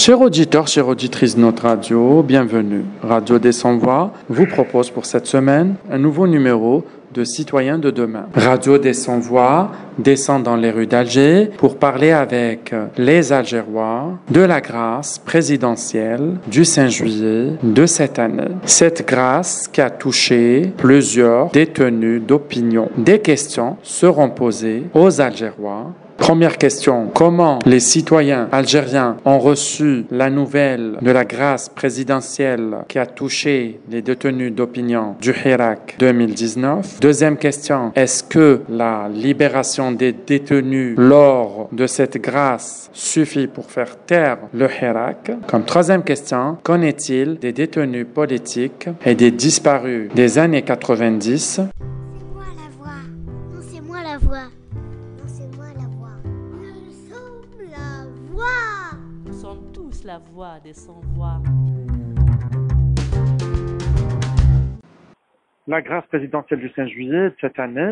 Chers auditeurs, chères auditrices de notre radio, bienvenue. Radio des Sans-Voix vous propose pour cette semaine un nouveau numéro de Citoyens de demain. Radio des Sans-Voix descend dans les rues d'Alger pour parler avec les Algérois de la grâce présidentielle du 5 juillet de cette année. Cette grâce qui a touché plusieurs détenus d'opinion. Des questions seront posées aux Algérois. Première question, comment les citoyens algériens ont reçu la nouvelle de la grâce présidentielle qui a touché les détenus d'opinion du Hirak 2019? Deuxième question, est-ce que la libération des détenus lors de cette grâce suffit pour faire taire le Hirak? Comme troisième question, qu'en est-il des détenus politiques et des disparus des années 90? La voix des sans-voix. La grâce présidentielle du 5 juillet de cette année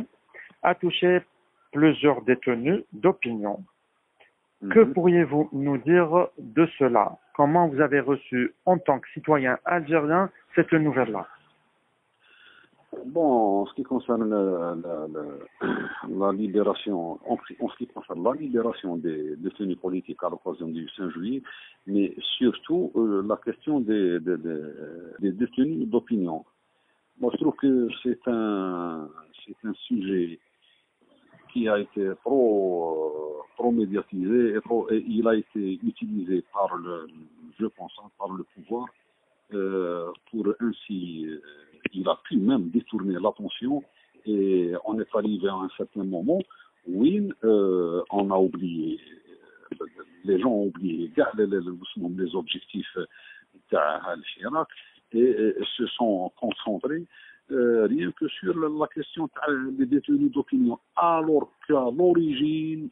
a touché plusieurs détenus d'opinion. Que pourriez-vous nous dire de cela? Comment vous avez reçu en tant que citoyen algérien cette nouvelle-là? Bon, en ce qui concerne la libération, en ce qui concerne la libération des détenus politiques à l'occasion du 5 juillet, mais surtout la question des détenus d'opinion. Moi, je trouve que c'est un sujet qui a été trop médiatisé et il a été utilisé par par le pouvoir pour ainsi il a pu même détourner l'attention et on est arrivé à un certain moment où on a oublié, les gens ont oublié les objectifs d'Al-Hirak et se sont concentrés rien que sur la question des détenus d'opinion, alors qu'à l'origine,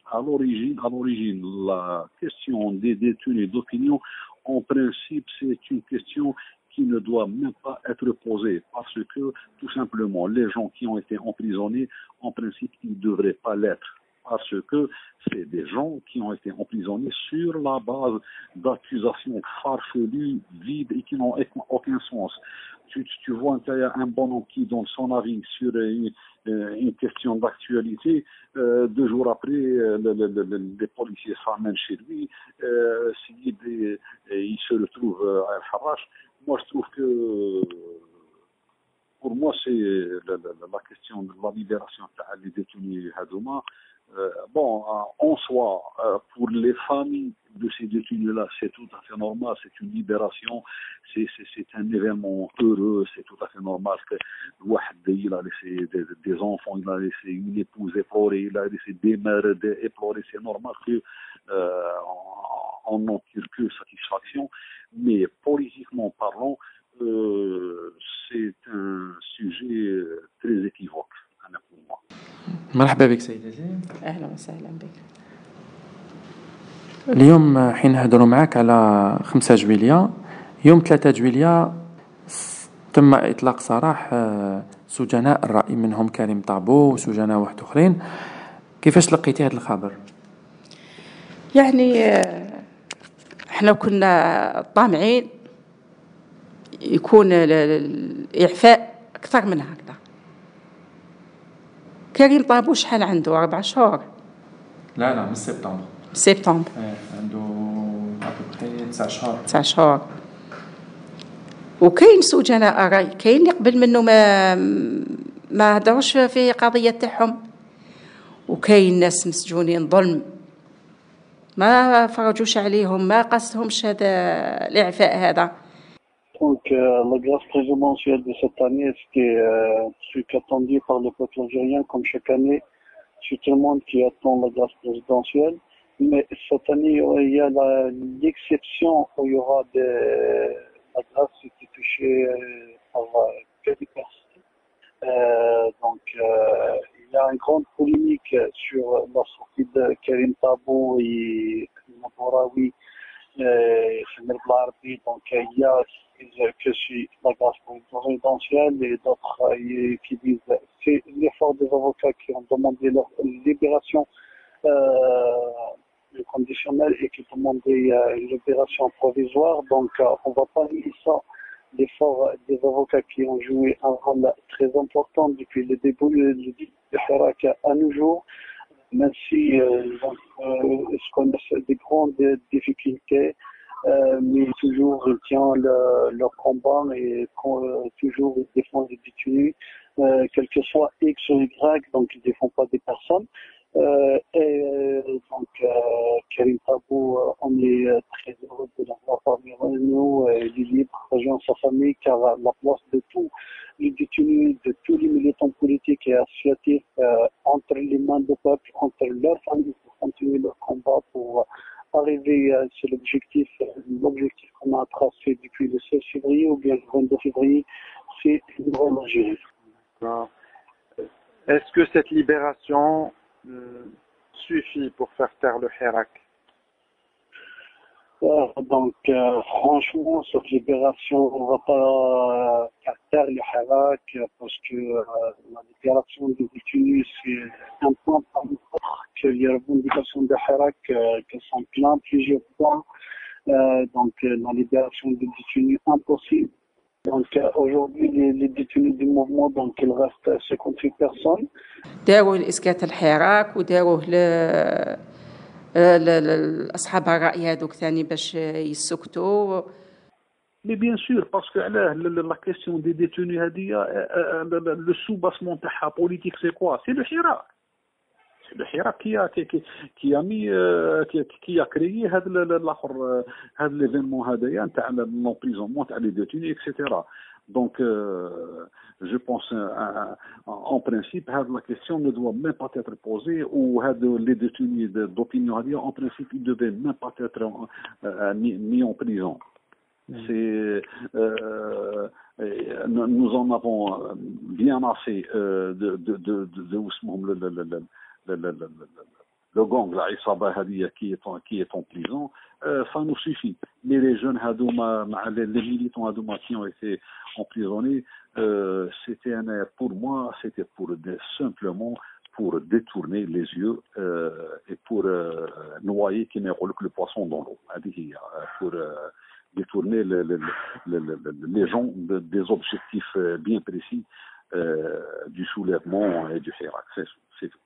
la question des détenus d'opinion, en principe, c'est une question qui ne doit même pas être posée parce que, tout simplement, les gens qui ont été emprisonnés, en principe, ils ne devraient pas l'être. Parce que c'est des gens qui ont été emprisonnés sur la base d'accusations farfelues, vides et qui n'ont aucun sens. Tu vois, il y a un bonhomme qui donne son avis sur une question d'actualité. 2 jours après, les policiers s'amènent chez lui. Il se retrouve à El Harrach. Moi, je trouve que, pour moi, c'est la question de la libération des détenus Hadouma. Bon, en soi, pour les familles de ces détenus-là, c'est tout à fait normal, c'est une libération, c'est un événement heureux, c'est tout à fait normal que il a laissé des enfants, il a laissé une épouse éplorée, il a laissé des mères éplorées, c'est normal que on n'en tire que satisfaction, mais politiquement parlant, c'est un sujet très équivoque, pour moi. مرحبا بك سيدتي. أهلا وسهلا بك. اليوم حين نهضروا معك على 5 جويلية، يوم 3 جويلية تم إطلاق سراح سجناء الرأي منهم كريم طابو وسجناء واحد آخرين. كيفاش لقيتي هذا الخبر؟ يعني احنا كنا طامعين يكون الإعفاء أكثر من هكذا. كريم طابو شحال عنده 4 شهور؟ لا من سبتمبر. عنده أبوبخي 9 شهور. وكاين سجناء راي كاين اللي قبل منه ما هضروش في قضية تاعهم، وكاين ناس مسجونين ظلم ما فرجوش عليهم، ما قصدهمش هذا الإعفاء هذا. Donc la grâce présidentielle de cette année, c'était un truc attendu par le peuple algérien, comme chaque année. C'est tout le monde qui attend la grâce présidentielle. Mais cette année, il y a l'exception où il y aura la grâce qui est touchée par quelques personnes. Donc il y a une grande polémique sur la sortie de Karim Tabou et Mouraoui. Donc il y a que c'est la grâce présidentielle et d'autres qui disent c'est l'effort des avocats qui ont demandé leur libération conditionnel et qui demandait une libération provisoire. Donc, on ne va pas nier ça. L'effort des avocats qui ont joué un rôle très important depuis le début du Hirak à nos jours, même si ils connaissent des grandes difficultés, mais toujours ils tiennent leur combat et toujours ils défendent les détenus, quel que soit X ou Y, donc ils ne défendent pas des personnes. Karim Tabou, on est très heureux de l'avoir parmi nous, il est libre, rejoint sa famille, car la place de tous les détenus, de tous les militants politiques et associatifs entre les mains du peuple, entre leurs familles, pour continuer leur combat, pour arriver sur l'objectif qu'on a tracé depuis le 16 février ou bien le 22 février, c'est une grande Algérie. Est-ce que cette libération suffit pour faire taire le Hirak? Franchement, cette libération, on ne va pas faire taire le Hirak parce que la libération des détenus, c'est un point parmi d'autres que les revendications de Hirak qui sont plein, plusieurs points. La libération des détenus, impossible. Donc aujourd'hui, les détenus du mouvement, donc il reste 58 personnes. داووا لإسكات الحراك وداوه لأصحاب الرأي هذوك ثاني باش يسكتوا. Mais bien sûr, parce que la question des détenus, le sous-bassement politique, c'est quoi? C'est le Hirak. C'est le Hirak qui a créé l'événement l'emprisonnement des détenus, etc. Donc, je pense, en principe, la question ne doit même pas être posée, ou les détenus d'opinion, en principe, ils ne devaient même pas être mis en prison. Nous en avons bien assez le gang, la Isaba qui est en prison, ça nous suffit. Mais les jeunes les militants qui ont été emprisonnés, pour moi, c'était simplement pour détourner les yeux et pour noyer qui ne roule que le poisson dans l'eau. Pour détourner les gens des objectifs bien précis du soulèvement et du Hirak. C'est tout.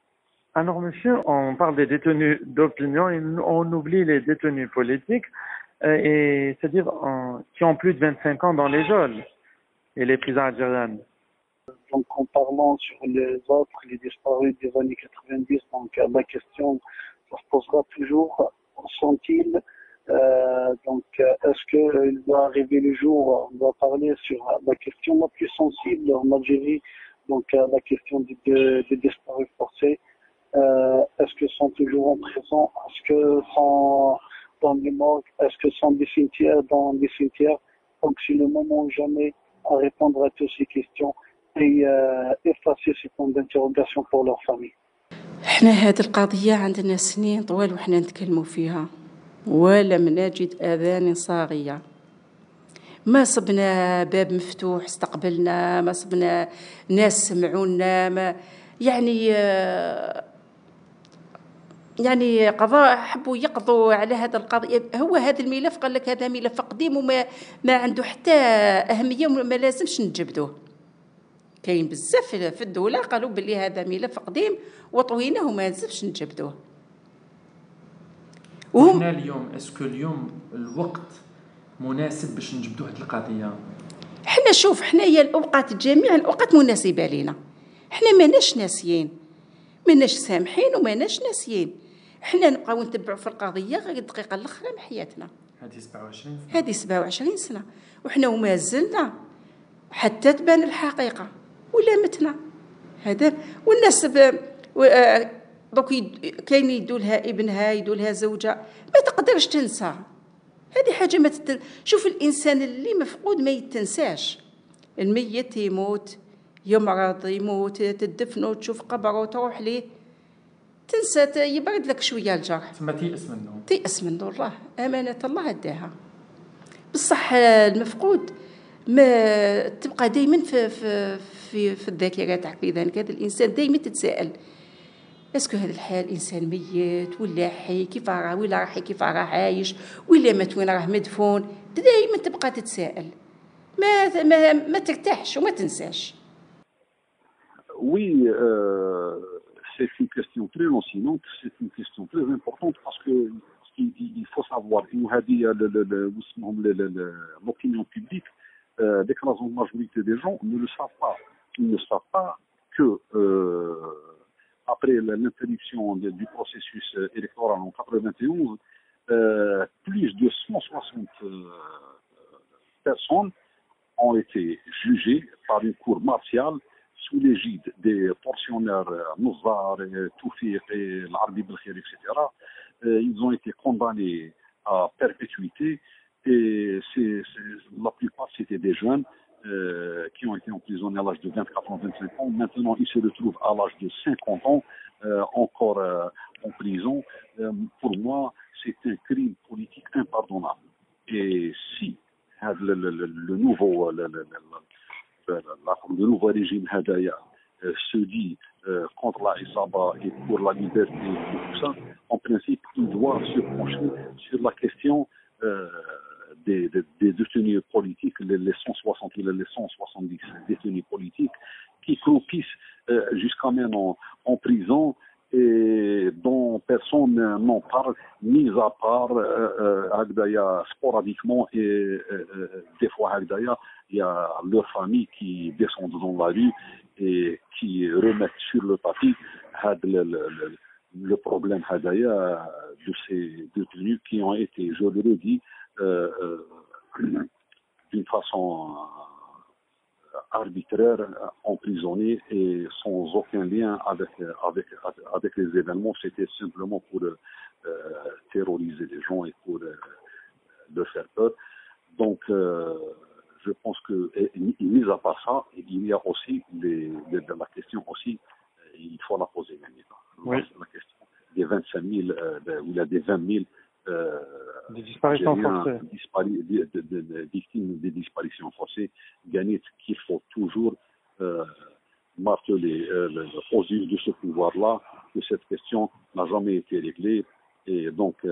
Alors, monsieur, on parle des détenus d'opinion et on oublie les détenus politiques, c'est-à-dire qui ont plus de 25 ans dans les geôles et les prisons algériennes. Donc, en parlant sur les autres, les disparus des années 90, donc la question se posera toujours, sont-ils est-ce qu'il doit arriver le jour, on doit parler sur la question la plus sensible en Algérie, donc la question des disparus forcés. Est-ce qu'ils sont toujours en prison? Est-ce qu'ils sont dans les morgues? Est-ce qu'ils sont dans des cimetières? Donc c'est le moment jamais à répondre à toutes ces questions et effacer ces points d'interrogation pour leur famille. احنا هذه القضية عندنا سنين طوال وحنا نتكلموا فيها ولم نجد آذان صاغية. ما صبنا باب مفتوح استقبلنا، ما صبنا ناس سمعونا، ما يعني قضاء حبوا يقضوا على هذا القضية. هو هذا الملف قال لك هذا ملف قديم وما عنده حتى أهمية وما لازمش نجبدوه. كاين بزاف في الدولة قالوا باللي هذا ملف قديم وطويناه وما لازمش نجبدوه. وحنا اليوم اسكو اليوم الوقت مناسب باش نجبدوا هذه القضية؟ حنا شوف حنايا الأوقات جميع الأوقات مناسبة لينا. حنا ماناش ناسيين، ماناش سامحين وماناش ناسيين. حنا نبقاو نتبعوا في القضية غير الدقيقة الأخرى من حياتنا. هذه 27 سنة وحنا وما زلنا حتى تبان الحقيقة ولا متنا. هذا والناس دوك كاين يدولها ابنها يدولها زوجة ما تقدرش تنسى. هذه حاجة ما شوف الإنسان اللي مفقود ما يتنساش. الميت يموت، يمرض، يموت، تدفنه، تشوف قبره، تروح ليه، تنسى، يبرد لك شوية الجرح. ثم تيأس منه الله، أمانة الله أداها. بصح المفقود ما تبقى دائما في الذاكرة تاعك. لذلك هذا الإنسان دائما تتساءل اسكو هذا الحال الانسان ميت ولا حي، كيف راه ولا حي، كيف راه عايش ولا مات وين راه مدفون. دائما تبقى تتساءل، ما ترتاحش وما تنساش. Oui, c'est une question très lancinante, c'est une question très importante parce que il faut savoir, l'opinion publique, l'écrasante majorité des gens ne le savent pas. Ils ne savent pas que après l'interruption du processus électoral en 91, plus de 160 personnes ont été jugées par une cour martiale sous l'égide des portionnaires Nouzar, Toufiq et l'Arbi Belkhir, etc. Ils ont été condamnés à perpétuité et la plupart c'était des jeunes qui ont été emprisonnés à l'âge de 24 ans, 25 ans. Maintenant, ils se retrouvent à l'âge de 50 ans encore en prison. Pour moi, c'est un crime politique impardonnable. Et si le nouveau régime Hadaya se dit contre la Isaba et pour la liberté et tout ça, en principe, il doit se pencher sur la question des détenus politiques, les 160 ou les 170 détenus politiques qui croupissent jusqu'à maintenant en prison et dont personne n'en parle, mis à part Agdaya sporadiquement et des fois Agdaya, il y a leurs familles qui descendent dans la rue et qui remettent sur le tapis le problème Hadaya de ces détenus qui ont été, je le redis, d'une façon arbitraire, emprisonnés et sans aucun lien avec les événements. C'était simplement pour terroriser les gens et pour leur faire peur. Donc, je pense que, mis à part ça, il y a aussi la question aussi, il faut la poser maintenant. Oui. La question des 25 000, ou des 20 000 des disparitions forcées. Victimes des disparitions forcées, Ghanit, qu'il faut toujours marteler aux yeux de ce pouvoir-là que cette question n'a jamais été réglée. Et donc,